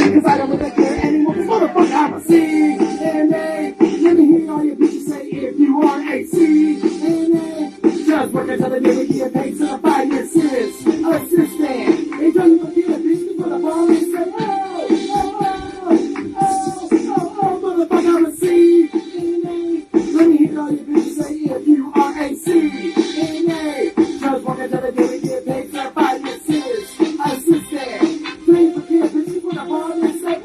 Cause I don't really care anymore, cause motherfucker, I'm a CNA. Let me hear all your bitches say if you are a CNA. Just work until the day we get paid to the 5-year serious assistant. Until you can get a bitch for the ball and say, motherfucker, I'm a CNA. Let me hear all your bitches say if you are a CNA. Just work until the day we get paid to the 5-year serious assistant. Until you can get a bitch for the ball and say,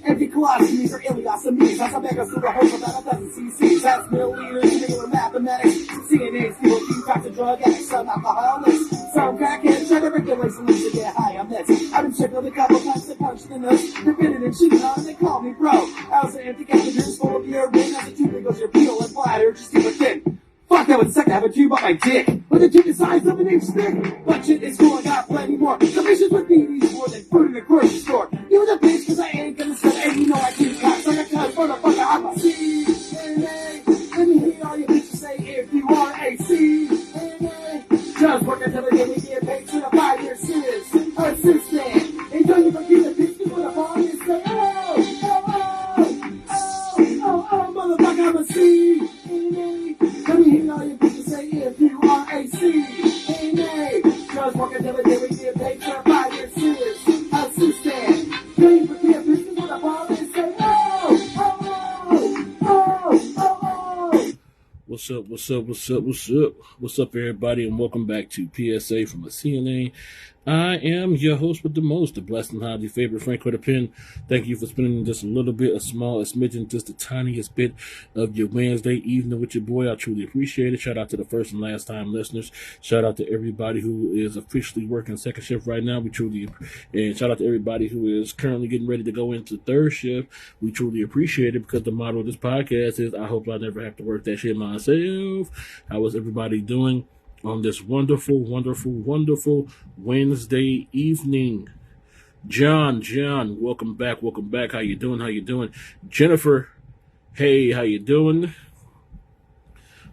empty colostomies or ileostomies. That's a mega through the whole about a dozen cc's. That's milliliters, singular mathematics. CNAs, people keep types of drug addicts, some alcoholics, some crackheads. Try to regulate solutions to get high on meds. I've been checked on a couple times to punch the nose. They're fitted and cheating on and they call me bro. I was an empty catheters full of urine. As the tube goes your peel and bladder, just super thin. Fuck, that would suck to have a tube on my dick. With a tube the size of an inch thick. But shit is cool, I got plenty more. The patients with me needs more than food in the grocery store. You the bitch, cause I ain't gonna sell, and you know I keep cops. Like a cuss, motherfucker, I'm a CNA. Let me hear all your bitches say if you are a CNA. Just work until the day we get paid to the 5-year serious assistant. Until you forget the bitch before the ball and say, motherfucker, I'm a CNA. Let me hear all your bitches say if you are a CNA. Just work until the day we get paid to the 5-year serious assistant. Until you forget the bitch before the ball and say, What's up, everybody, and welcome back to PSA from a CNA. I am your host with the most, the blessed and highly favorite Franko the Pen. Thank you for spending just a little bit, a smidgen, just the tiniest bit of your Wednesday evening with your boy. I truly appreciate it. Shout out to the first and last time listeners. Shout out to everybody who is officially working second shift right now. And shout out to everybody who is currently getting ready to go into third shift. We truly appreciate it because the motto of this podcast is, I hope I never have to work that shit myself. How is everybody doing on this wonderful Wednesday evening? John, welcome back. How you doing? Jennifer, hey, how you doing?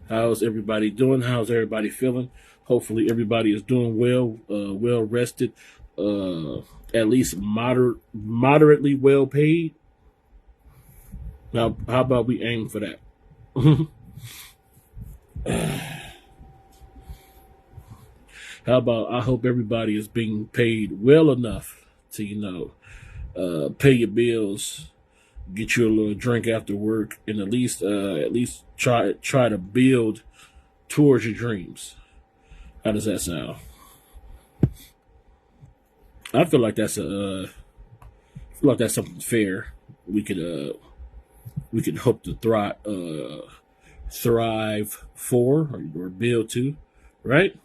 How's everybody doing? How's everybody feeling? Hopefully everybody is doing well, well rested, at least moderately well paid. Now, how about we aim for that? How about I hope everybody is being paid well enough to, pay your bills, get you a little drink after work, and at least try to build towards your dreams. How does that sound? I feel like that's something fair. We could hope to thrive for or build to, right?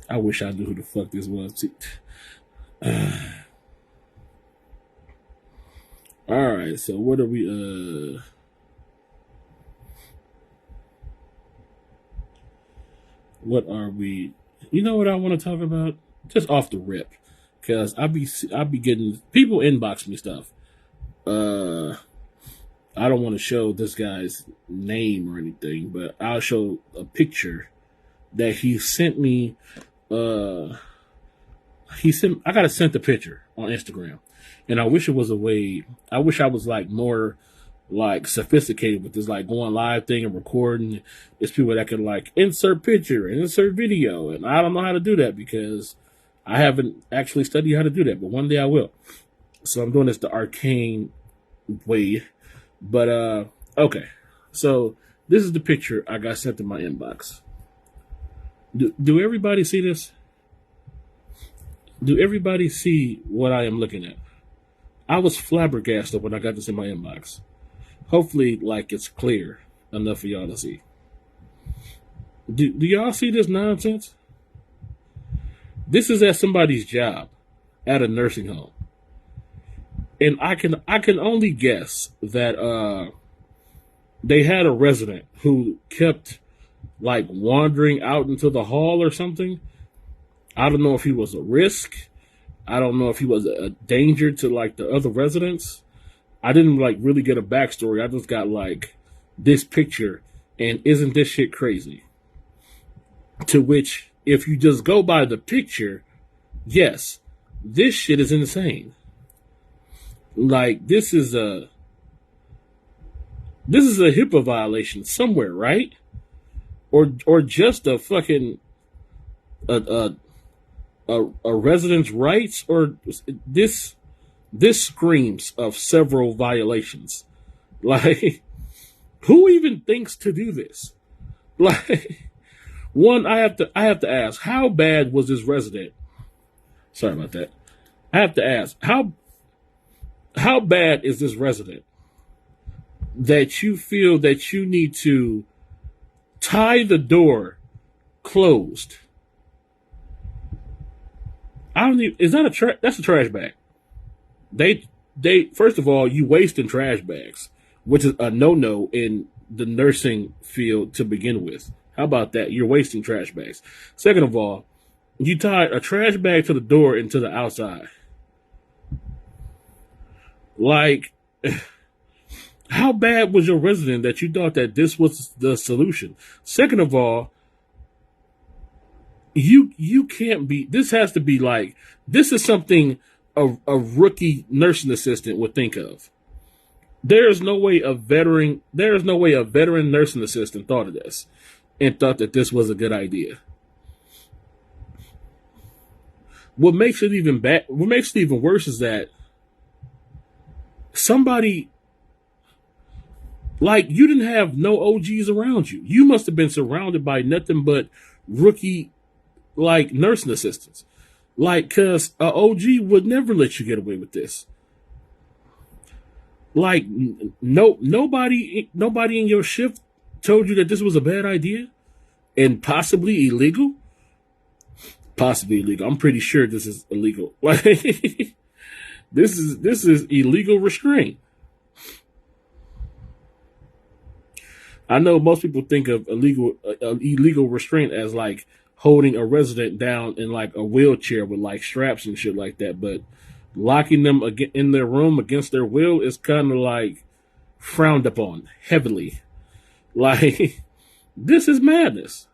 I wish I knew who the fuck this was. All right, so what are we? What are we? You know what I want to talk about? Just off the rip, because I be getting people inbox me stuff. I don't want to show this guy's name or anything, but I'll show a picture that he sent me. I got sent the picture on Instagram, and I wish it was I wish I was more sophisticated with this going live thing and recording. It's people that can insert picture and insert video, and I don't know how to do that because I haven't actually studied how to do that, but one day I will. So I'm doing this the arcane way. But okay, so this is the picture I got sent in my inbox. Do everybody see this? Do everybody see what I am looking at? I was flabbergasted when I got this in my inbox. Hopefully, it's clear enough for y'all to see. Do y'all see this nonsense? This is at somebody's job, at a nursing home, and I can only guess that they had a resident who kept wandering out into the hall or something. I don't know if he was a risk. I don't know if he was a danger to the other residents. I didn't really get a backstory. I just got this picture, and isn't this shit crazy? To which, if you just go by the picture, yes, this shit is insane. Like, this is a HIPAA violation somewhere, right? Or just a fucking a resident's rights, or this screams of several violations. Like, who even thinks to do this? Like, one, I have to ask, how bad was this resident? Sorry about that. I have to ask, how bad is this resident that you feel that you need to tie the door closed? I don't even, is that that's a trash bag. They first of all, you wasting trash bags, which is a no-no in the nursing field to begin with. How about that? You're wasting trash bags. Second of all, you tied a trash bag to the door and to the outside. Like, how bad was your resident that you thought that this was the solution? Second of all, you can't be, this has to be like, this is something a rookie nursing assistant would think of. There is no way a veteran nursing assistant thought of this and thought that this was a good idea. What makes it even worse is that somebody, like, you didn't have no OGs around you. You must have been surrounded by nothing but rookie, like, nursing assistants. Like, cause a OG would never let you get away with this. Like, nobody in your shift told you that this was a bad idea and possibly illegal. Possibly illegal. I'm pretty sure this is illegal. Like, this is illegal restraint. I know most people think of illegal restraint as like holding a resident down in like a wheelchair with like straps and shit like that, but locking them in their room against their will is kind of like frowned upon heavily. Like, this is madness.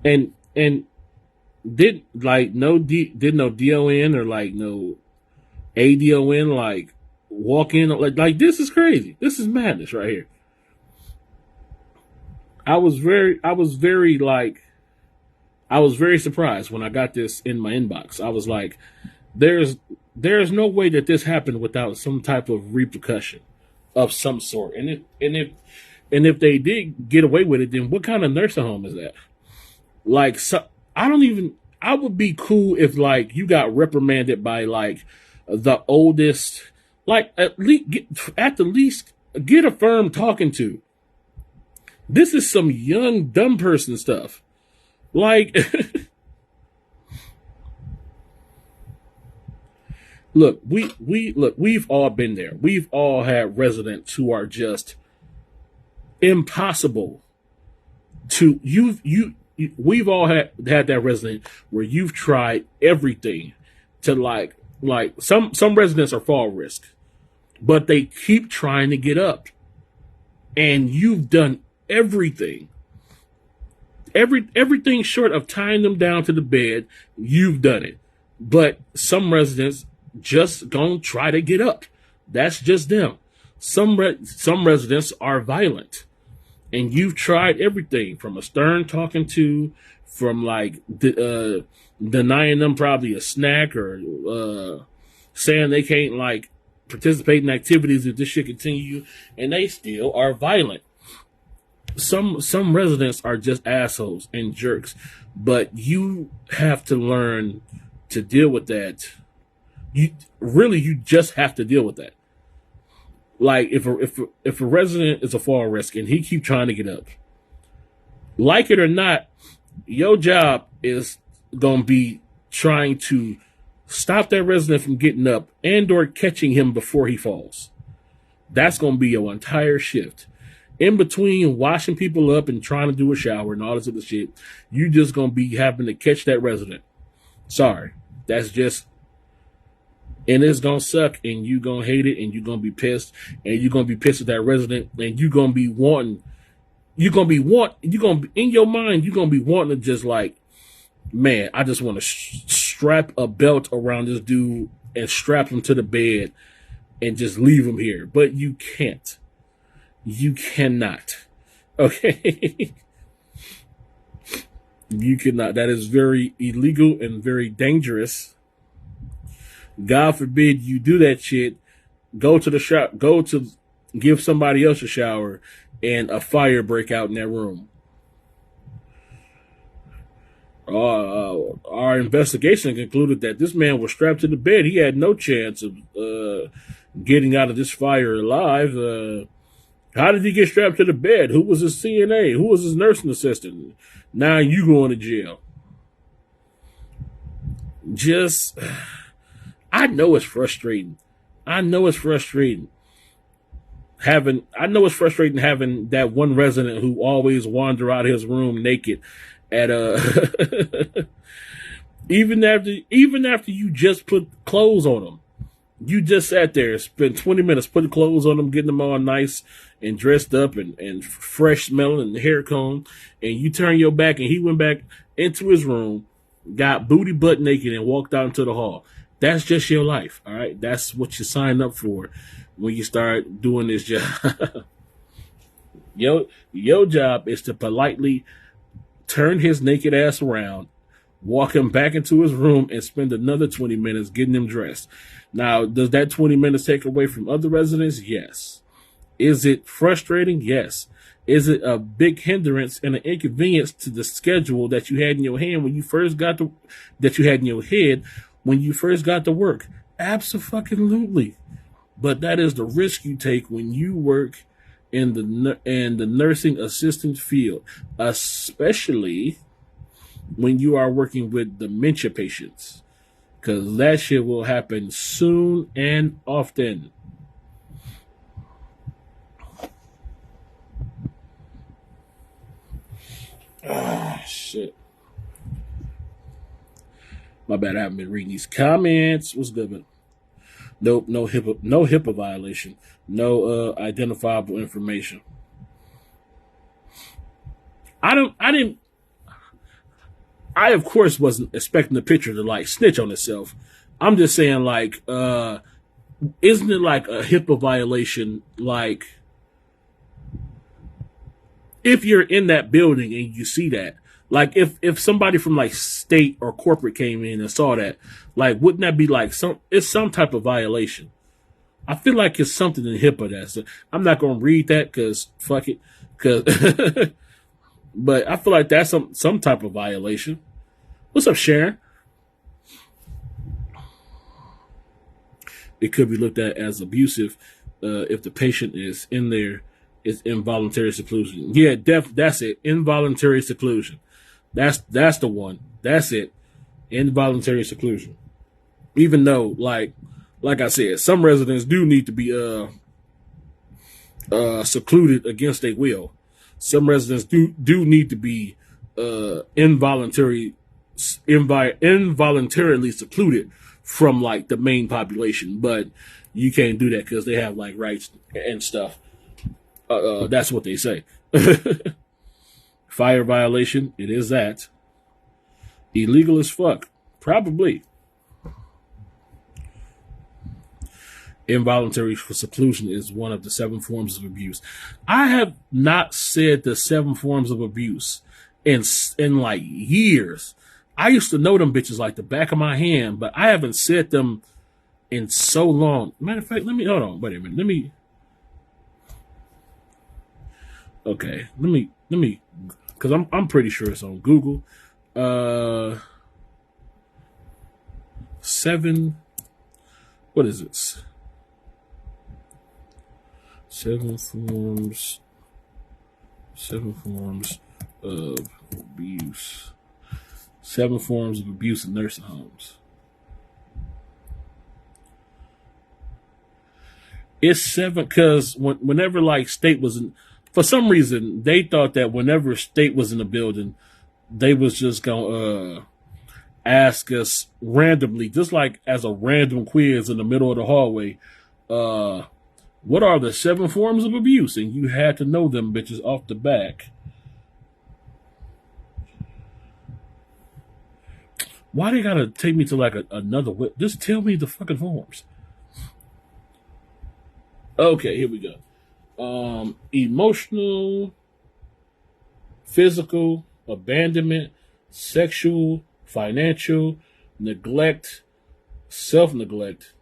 And did no DON or like no ADON like walk in like this is crazy. This is madness right here. I was very surprised when I got this in my inbox. I was like, there's no way that this happened without some type of repercussion of some sort. And if they did get away with it, then what kind of nursing home is that? Like, so, I would be cool if like you got reprimanded by like the oldest, like at the least get a firm talking to. This is some young dumb person stuff. Like, look, we've all been there. We've all had residents who are just impossible to we've all had that resident where you've tried everything to like some residents are fall risk, but they keep trying to get up, and you've done everything short of tying them down to the bed. You've done it, but some residents just gonna try to get up. That's just them. Some residents are violent. And you've tried everything from a stern talking to, from like denying them probably a snack or saying they can't like participate in activities if this shit continue, and they still are violent. Some residents are just assholes and jerks, but you have to learn to deal with that. You just have to deal with that. Like, if a resident is a fall risk and he keep trying to get up, like it or not, your job is gonna be trying to stop that resident from getting up and or catching him before he falls. That's gonna be your entire shift. In between washing people up and trying to do a shower and all this other shit, you just gonna be having to catch that resident. Sorry, that's just And it's gonna suck, and you gonna hate it, and you're gonna be pissed, and you're gonna be pissed at that resident, and you're gonna be wanting, in your mind, you're gonna be wanting to just like, man, I just want to strap a belt around this dude and strap him to the bed and just leave him here. But you can't. You cannot. Okay? You cannot. That is very illegal and very dangerous. God forbid you do that shit. Go to give somebody else a shower and a fire break out in that room. Our investigation concluded that this man was strapped to the bed. He had no chance of getting out of this fire alive. How did he get strapped to the bed? Who was his CNA? Who was his nursing assistant? Now you going to jail. I know it's frustrating. Having that one resident who always wander out his room naked at even after you just put clothes on him. You just sat there, spent 20 minutes putting clothes on him, getting them all nice and dressed up and fresh smelling and hair comb, and you turn your back and he went back into his room, got booty butt naked and walked out into the hall. That's just your life, all right? That's what you sign up for when you start doing this job. Your job is to politely turn his naked ass around, walk him back into his room, and spend another 20 minutes getting him dressed. Now, does that 20 minutes take away from other residents? Yes. Is it frustrating? Yes. Is it a big hindrance and an inconvenience to the schedule that you had in your hand when you first got that you had in your head when you first got to work? Absolutely. But that is the risk you take when you work in the nursing assistant field, especially when you are working with dementia patients, because that shit will happen soon and often. Shit. My bad, I haven't been reading these comments. What's good, man? Nope, no HIPAA violation. No identifiable information. I of course wasn't expecting the picture to like snitch on itself. I'm just saying like isn't it like a HIPAA violation, like if you're in that building and you see that? Like if somebody from like state or corporate came in and saw that, like wouldn't that be like it's some type of violation? I feel like it's something in HIPAA that's I'm not gonna read that because fuck it, but I feel like that's some type of violation. What's up, Sharon? It could be looked at as abusive if the patient is in there. It's involuntary seclusion. Yeah, that's it. Involuntary seclusion. That's the one. That's it. Involuntary seclusion. Even though, like I said, some residents do need to be secluded against their will. Some residents do need to be involuntarily secluded from like the main population, but you can't do that because they have like rights and stuff. That's what they say. Fire violation, it is that. Illegal as fuck, probably. Involuntary seclusion is one of the 7 forms of abuse. I have not said the 7 forms of abuse in like years. I used to know them bitches like the back of my hand, but I haven't said them in so long. Matter of fact, hold on, wait a minute. Okay, let me, because I'm pretty sure it's on Google. 7, what is it? 7 forms of abuse. 7 forms of abuse in nursing homes. It's 7 because whenever like state was in, for some reason they thought that whenever state was in the building, they was just gonna ask us randomly, just like as a random quiz in the middle of the hallway, what are the 7 forms of abuse? And you had to know them bitches off the back. Why they gotta take me to like another whip? Just tell me the fucking forms. Okay, here we go. Emotional, physical, abandonment, sexual, financial, neglect, self-neglect.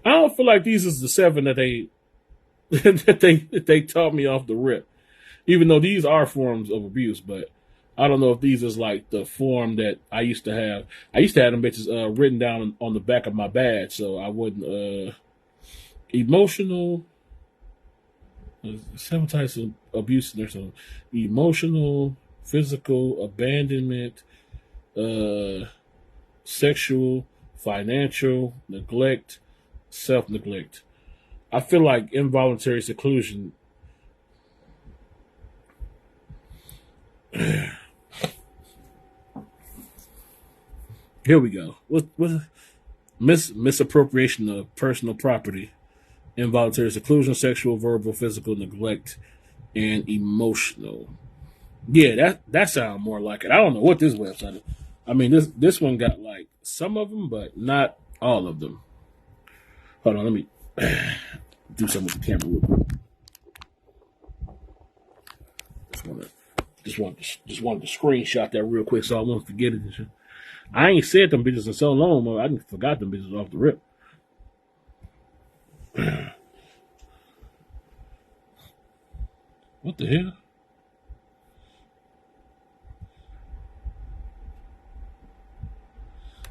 I don't feel like these is the 7 that they that they taught me off the rip. Even though these are forms of abuse, but I don't know if these is like the form that I used to have. I used to have them bitches written down on the back of my badge, so I wouldn't. Emotional, 7 types of abuse. There's some emotional, physical, abandonment, sexual, financial, neglect, self-neglect. I feel like involuntary seclusion. Here we go. What misappropriation of personal property, involuntary seclusion, sexual, verbal, physical neglect, and emotional. Yeah, that sounds more like it. I don't know what this website is. I mean, this one got like some of them, but not all of them. Hold on, let me do something with the camera real quick. Just wanted to screenshot that real quick so I won't forget it. I ain't said them bitches in so long, man. I just forgot them bitches off the rip. What the hell?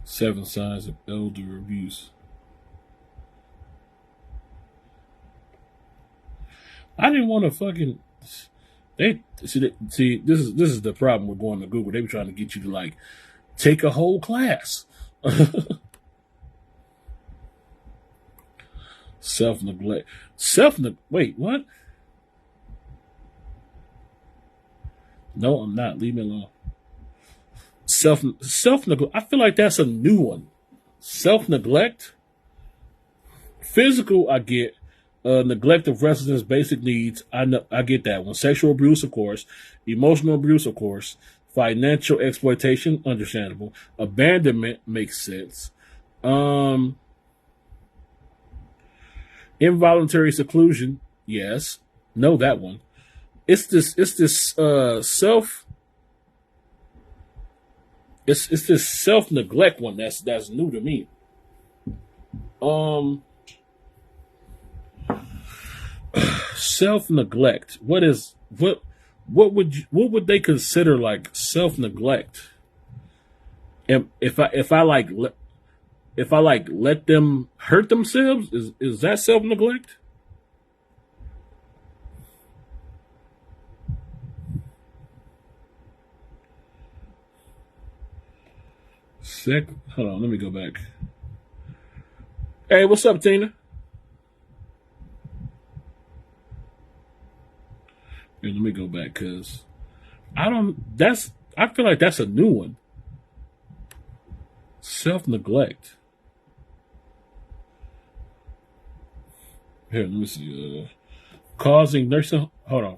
Seven signs of elder abuse. I didn't want to fucking. They see. This is the problem with going to Google. They be trying to get you to like take a whole class. Self-neglect. Wait, what? No, I'm not. Leave me alone. Self-neglect. I feel like that's a new one. Self-neglect. Physical, I get. Neglect of residents' basic needs. I get that one. Sexual abuse, of course. Emotional abuse, of course. Financial exploitation, understandable. Abandonment makes sense. Involuntary seclusion, yes. Know that one. It's this self. It's this self-neglect one that's new to me. Self-neglect. What would they consider like self-neglect? And if I let them hurt themselves, is that self-neglect? Hold on, let me go back. Hey, what's up, Tina? Here, let me go back because I feel like that's a new one. Self-neglect. Here, let me see. Causing nursing. Hold on.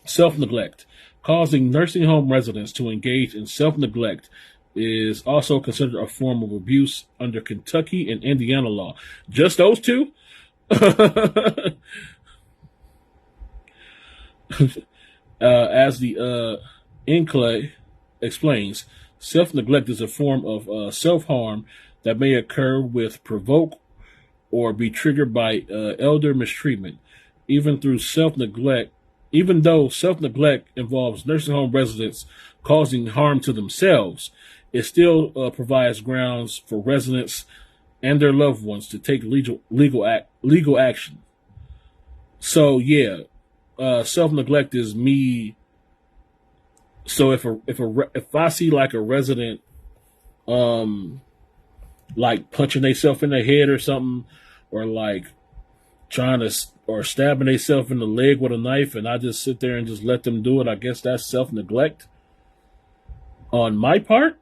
Self-neglect. Causing nursing home residents to engage in self-neglect is also considered a form of abuse under Kentucky and Indiana law. Just those two? As the Inclay explains, self-neglect is a form of self-harm that may occur with provoke or be triggered by elder mistreatment. Even though self-neglect involves nursing home residents causing harm to themselves, it still provides grounds for residents and their loved ones to take legal action. So yeah, self-neglect is me. So if I see like a resident, like punching themselves in the head or something, or like or stabbing themselves in the leg with a knife, and I just sit there and just let them do it, I guess that's self-neglect. On my part,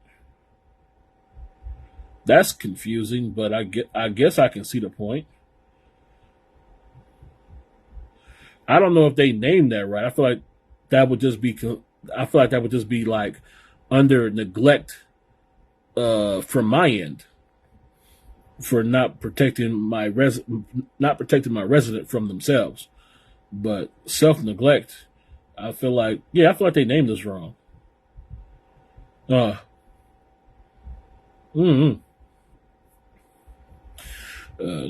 that's confusing, but I guess I can see the point. I don't know if they named that right. I feel like that would just be. I feel like that would just be like under neglect from my end for not protecting not protecting my resident from themselves. But self neglect, I feel like they named this wrong. Uh, mm, uh,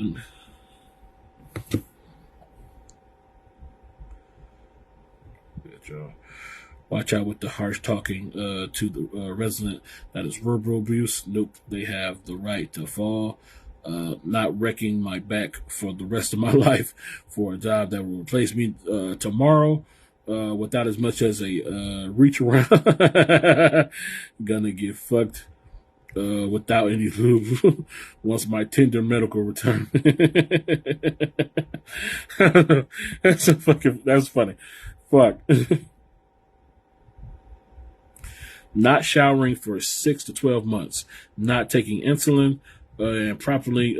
Watch out with the harsh talking to the resident. That is verbal abuse. Nope, they have the right to fall. Not wrecking my back for the rest of my life for a job that will replace me tomorrow without as much as a reach around. Gonna get fucked without any lube once my tender medical return. That's funny. Fuck. Not showering for 6 to 12 months, not taking insulin and properly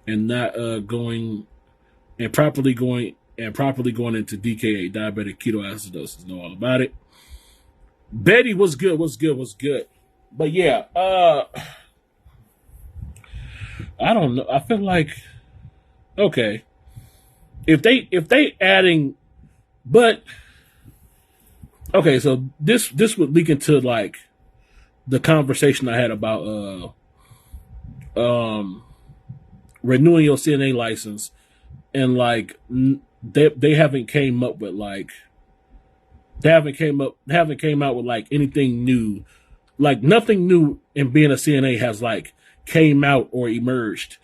and not going and properly going into DKA, diabetic ketoacidosis. Know all about it. Betty, what's good? But yeah, I don't know. I feel like okay, if they adding, but. Okay, so this would leak into like the conversation I had about renewing your CNA license, and like they haven't came up with like they haven't came out with like anything new, like nothing new in being a CNA has like came out or emerged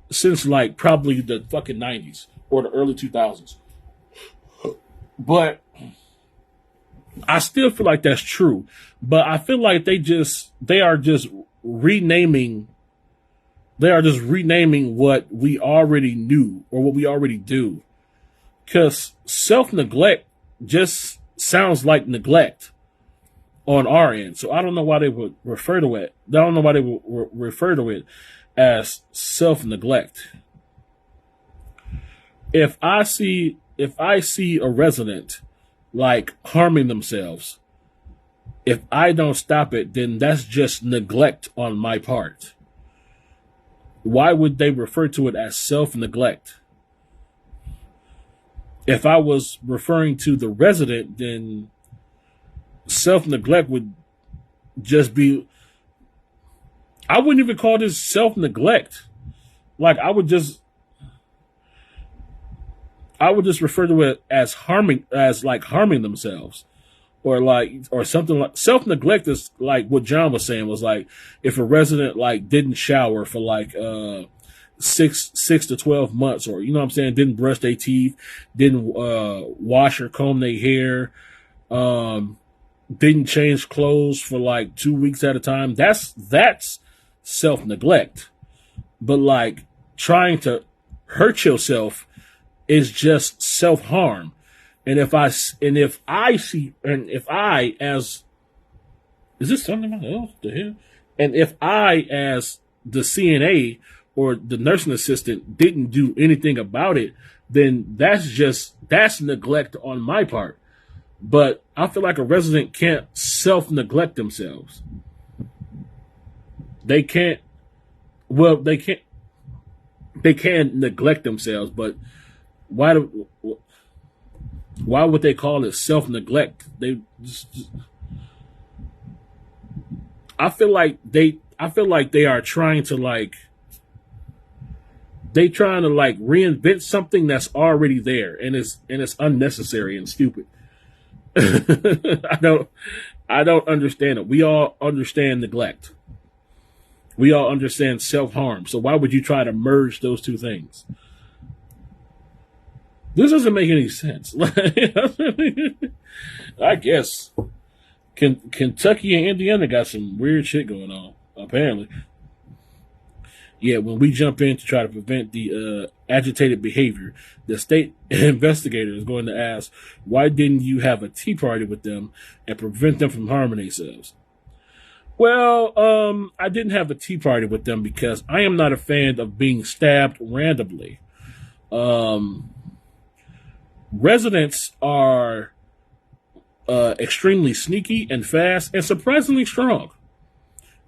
since like probably the fucking 90s or the early 2000s, but. I still feel like that's true, but I feel like they are just renaming what we already knew or what we already do. Because self-neglect just sounds like neglect on our end. So I don't know why they would refer to it. I don't know why they would refer to it as self-neglect. If I see a resident like harming themselves, if I don't stop it, then that's just neglect on my part. Why would they refer to it as self-neglect? If I was referring to the resident, then self-neglect would just be, I wouldn't even call this self-neglect. Like I would just refer to it as harming themselves, or something like self-neglect is like what John was saying was like if a resident like didn't shower for like 6 to 12 months, or you know what I'm saying, didn't brush their teeth, didn't wash or comb their hair, didn't change clothes for like 2 weeks at a time. That's self-neglect. But like trying to hurt yourself is just self-harm. And if I as is this something else to him? And if I as the CNA or the nursing assistant didn't do anything about it, then that's neglect on my part. But I feel like a resident can't self-neglect themselves. They can't neglect themselves, but why would they call it self-neglect? They I feel like they are trying to reinvent something that's already there, and it's unnecessary and stupid. I don't understand it. We all understand neglect. We all understand self-harm. So why would you try to merge those two things? This doesn't make any sense. I guess Kentucky and Indiana got some weird shit going on, apparently. Yeah, when we jump in to try to prevent the agitated behavior, the state investigator is going to ask, why didn't you have a tea party with them and prevent them from harming themselves? Well, I didn't have a tea party with them because I am not a fan of being stabbed randomly. Residents are extremely sneaky and fast and surprisingly strong.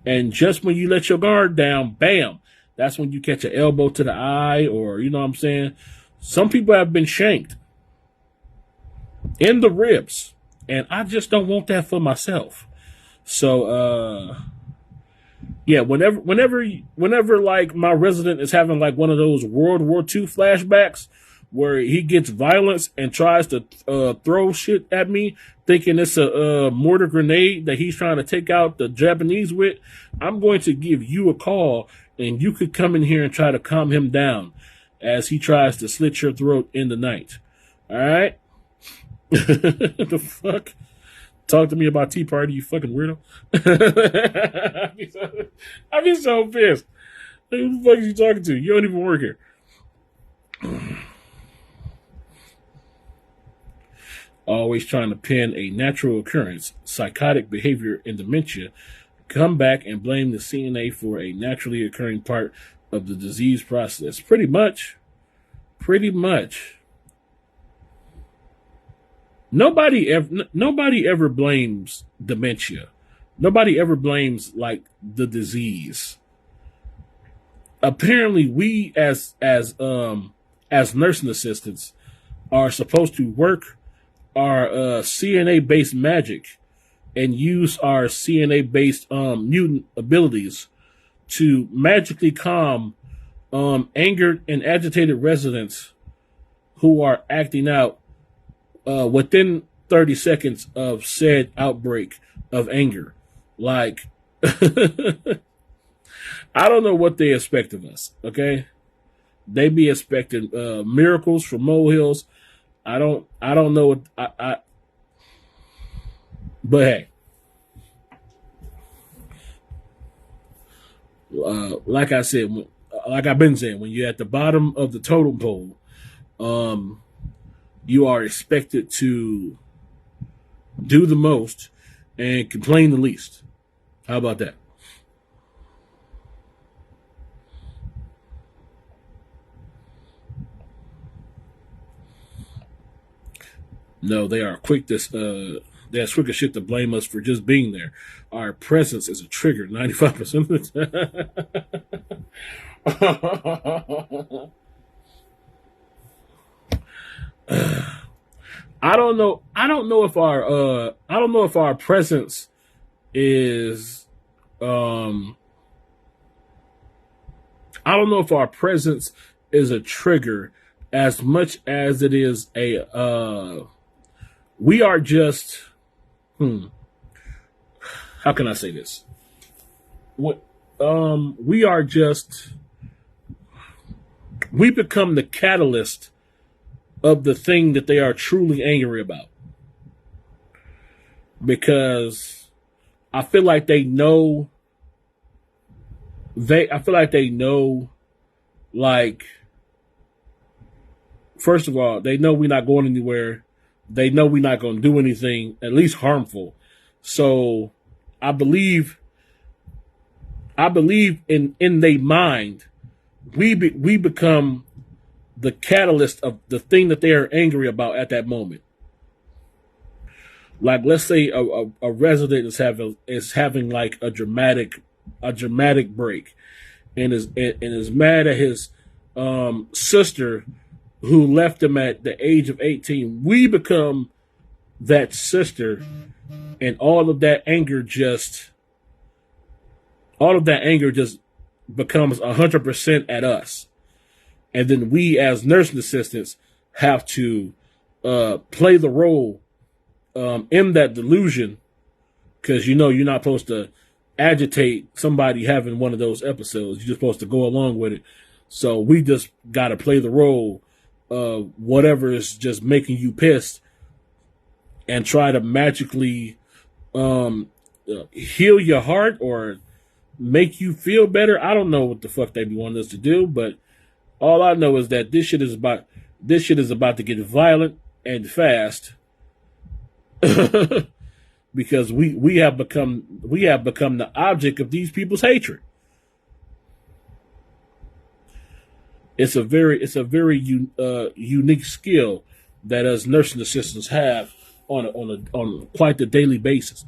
And just when you let your guard down, bam, that's when you catch an elbow to the eye, or, you know what I'm saying? Some people have been shanked in the ribs, and I just don't want that for myself. So, yeah, whenever like my resident is having like one of those World War II flashbacks where he gets violence and tries to throw shit at me, thinking it's a mortar grenade that he's trying to take out the Japanese with, I'm going to give you a call, and you could come in here and try to calm him down as he tries to slit your throat in the night. All right? The fuck? Talk to me about Tea Party, you fucking weirdo. I'd be so pissed. Who the fuck is you talking to? You don't even work here. Always trying to pin a natural occurrence, psychotic behavior, and dementia, come back and blame the CNA for a naturally occurring part of the disease process. Pretty much. Nobody ever blames dementia. Nobody ever blames like the disease. Apparently, we as nursing assistants are supposed to work our CNA based magic and use our CNA based mutant abilities to magically calm angered and agitated residents who are acting out within 30 seconds of said outbreak of anger. Like, I don't know what they expect of us, okay? They be expecting miracles from molehills. I don't know what but hey, like I said, like I've been saying, when you're at the bottom of the totem pole, you are expected to do the most and complain the least. How about that? No, they are quick to they're quick as shit to blame us for just being there. Our presence is a trigger 95% of the time. I don't know if our presence is I don't know if our presence is a trigger as much as it is a we are just how can I say this? We are just we become the catalyst of the thing that they are truly angry about. Because I feel like they know like first of all, they know we're not going anywhere. They know we're not going to do anything, at least harmful. So I believe in their mind, we become the catalyst of the thing that they are angry about at that moment. Like, let's say a resident is having like a dramatic break, and is mad at his sister who left him at the age of 18. We become that sister, and all of that anger just becomes 100% at us. And then we, as nursing assistants, have to play the role in that delusion, because you're not supposed to agitate somebody having one of those episodes. You're just supposed to go along with it. So we just got to play the role of whatever is just making you pissed and try to magically heal your heart or make you feel better. I don't know what the fuck they be wanting us to do, but all I know is that this shit is about to get violent and fast. Because we have become the object of these people's hatred. It's a very unique skill that us nursing assistants have on quite the daily basis.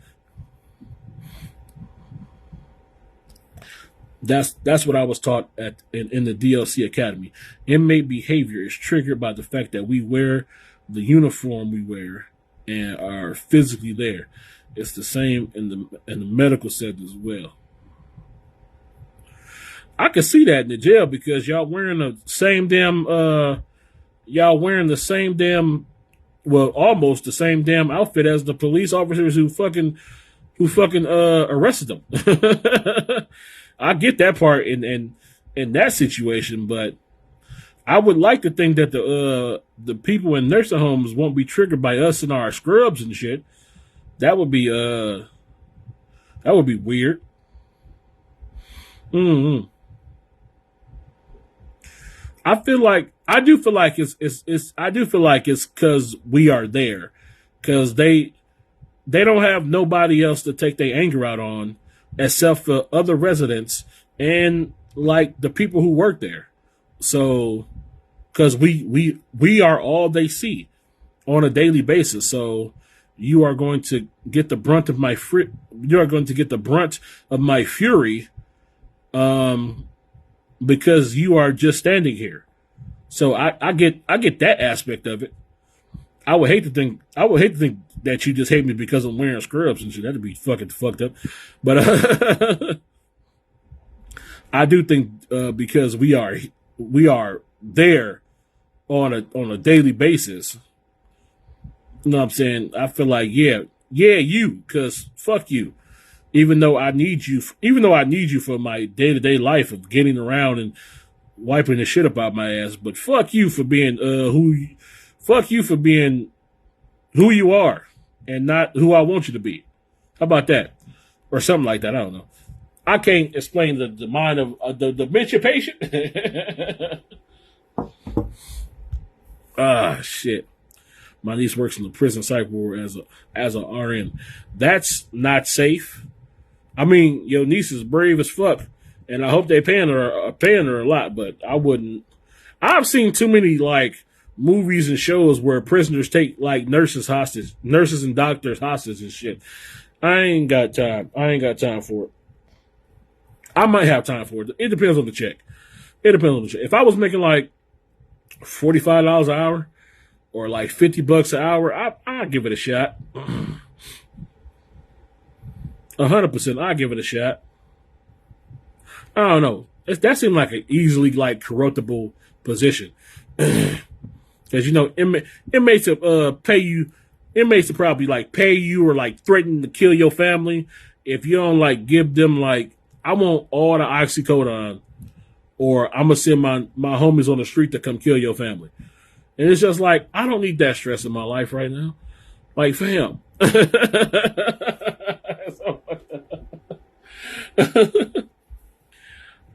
That's what I was taught in the DLC Academy. Inmate behavior is triggered by the fact that we wear the uniform we wear and are physically there. It's the same in the medical setting as well. I can see that in the jail because y'all wearing the same damn almost the same damn outfit as the police officers who fucking arrested them. I get that part in that situation, but I would like to think that the people in nursing homes won't be triggered by us and our scrubs and shit. That would be weird. Mm-hmm. I do feel like it's because we are there, because they don't have nobody else to take their anger out on except for other residents and like the people who work there. So, because we are all they see on a daily basis. So you are going to get the brunt of my fury, because you are just standing here. So I get that aspect of it. I would hate to think that you just hate me because I'm wearing scrubs and shit. That'd be fucking fucked up. But I do think because we are there on a daily basis. You know what I'm saying? I feel like you, because fuck you. Even though I need you for my day-to-day life of getting around and wiping the shit up out my ass, but fuck you for being who you are and not who I want you to be. How about that? Or something like that. I don't know. I can't explain the mind of the dementia patient. Shit. My niece works in the prison psych ward as a RN. That's not safe. I mean, your niece is brave as fuck, and I hope they paying her a lot. But I wouldn't. I've seen too many like movies and shows where prisoners take like nurses and doctors hostage and shit. I ain't got time for it. I might have time for it. It depends on the check. If I was making like $45 an hour or like $50 an hour, I'd give it a shot. 100%, I'd give it a shot. I don't know. That seemed like an easily like corruptible position. Because inmates will pay you. Inmates will probably like pay you or like threaten to kill your family if you don't like give them like, I want all the oxycodone, or I'm gonna send my homies on the street to come kill your family. And it's just like, I don't need that stress in my life right now. Like, fam.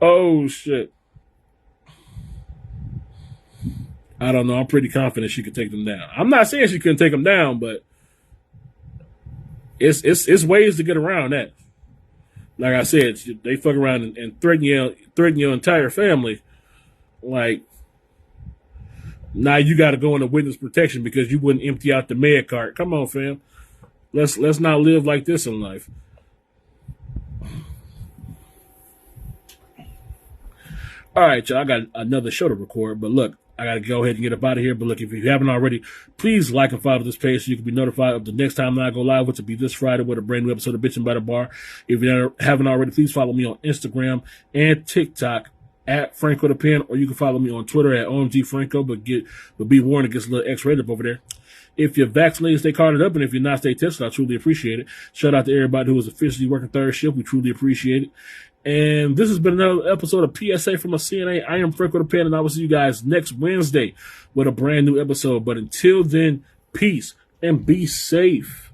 Oh shit. I don't know. I'm pretty confident she could take them down. I'm not saying she couldn't take them down, but it's ways to get around that. Like I said, they fuck around and threaten your entire family. Like, now you got to go into witness protection because you wouldn't empty out the med cart. Come on, fam. Let's not live like this in life. All right, y'all. I got another show to record, but look, I got to go ahead and get up out of here. But look, if you haven't already, please like and follow this page so you can be notified of the next time I go live, which will be this Friday with a brand new episode of Bitchin' by the Bar. If you haven't already, please follow me on Instagram and TikTok at Franko the Pen, or you can follow me on Twitter at OMG Franko, but be warned, it gets a little X-rated over there. If you're vaccinated, stay carded up, and if you're not, stay tested. I truly appreciate it. Shout out to everybody who is officially working third shift. We truly appreciate it. And this has been another episode of PSA from a CNA. I am Franko the Pen, and I will see you guys next Wednesday with a brand new episode. But until then, peace and be safe.